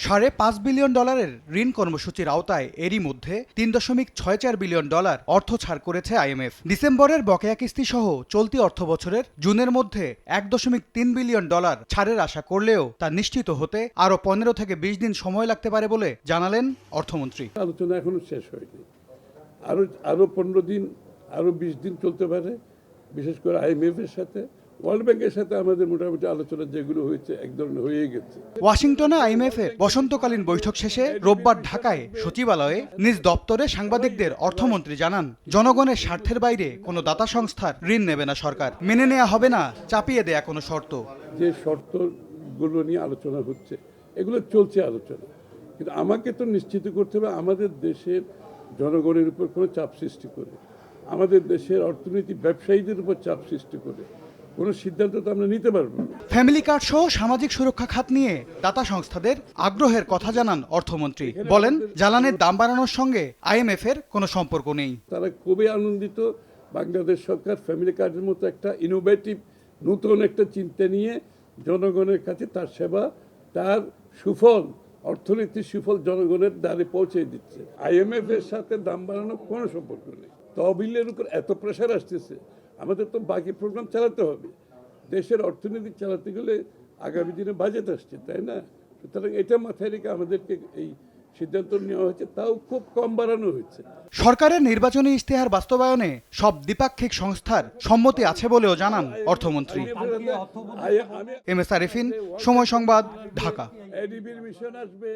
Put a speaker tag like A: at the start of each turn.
A: $5.5 billion ঋণ কর্মসূচির আওতায় এরই মধ্যে $3.64 বিলিয়ন অর্থ ছাড় করেছে আইএমএফ। ডিসেম্বরের বকেয়া কিস্তি সহ চলতি অর্থবছরের জুনের মধ্যে $1.3 বিলিয়ন ছাড়ের আশা করলেও তা নিশ্চিত হতে আরও 15 থেকে 20 দিন সময় লাগতে পারে বলে জানালেন অর্থমন্ত্রী।
B: আলোচনা এখনো শেষ হয়নি, আরো 15 দিন, আরো 20 দিন চলতে পারে। বিশেষ করে আইএমএফ এর সাথে, ওয়ার্ল্ড ব্যাংকের সাথে আমাদের মোটামুটি আলোচনা যেগুলো হয়েছে এক ধরনের হয়ে গেছে।
A: ওয়াশিংটনে আইএমএফ এর বসন্তকালীন বৈঠক শেষে রোববার ঢাকায় সচিবালয়ে নিজ দপ্তরে সাংবাদিকদের অর্থমন্ত্রী জানান, জনগণের স্বার্থের বাইরে কোনো দাতা সংস্থার ঋণ নেবে না সরকার। মেনে নেওয়া হবে না চাপিয়ে দেয়া কোনো শর্ত।
B: যে শর্তগুলো নিয়ে আলোচনা হচ্ছে এগুলো চলছে আলোচনা, কিন্তু আমাকে তো নিশ্চিত করতে হবে আমাদের দেশের জনগণের উপর কোনো চাপ সৃষ্টি করে, আমাদের দেশের অর্থনীতি ব্যবসায়ীদের উপর চাপ সৃষ্টি করে কোনো সিদ্ধান্ত তো আমরা নিতে পারবো না।
A: ফ্যামিলি কার্ড সহ সামাজিক সুরক্ষা খাত নিয়ে দাতা সংস্থাদের আগ্রহের কথা জানান অর্থমন্ত্রী। বলেন, জ্বালানির দাম বাড়ানোর সঙ্গে আইএমএফ এর কোনো সম্পর্ক নেই।
B: তারা খুবই আনন্দিত বাংলাদেশ সরকার ফ্যামিলি কার্ডের মতো একটা ইনোভেটিভ নতুন একটা চিন্তা নিয়ে জনগণের কাছে তার সেবা, তার সুফল, অর্থনীতির সুফল জনগণের দ্বারে পৌঁছে দিচ্ছে। আইএমএফ এর সাথে দাম বাড়ানোর কোনো সম্পর্ক নেই। তহবিলের উপর এত প্রেশার আসতেছে, আমাদের তো বাকি প্রোগ্রাম চালাতে হবে। দেশের অর্থনীতি চালাতে গেলে আগামী দিনে বাজেট আসছে, তাই না? সুতরাং এটা মাথায় রেখে আমাদেরকে এই সিদ্ধান্ত নেওয়া হয়েছে, তাও খুব কম বাড়ানো হয়েছে।
A: সরকারের নির্বাচনী ইশতেহার বাস্তবায়নে সব দ্বিপাক্ষিক সংস্থার সম্মতি আছে বলেও জানান অর্থমন্ত্রী। এম এস আরিফিন, সময় সংবাদ, ঢাকা।
B: এডিবির মিশন আসবে।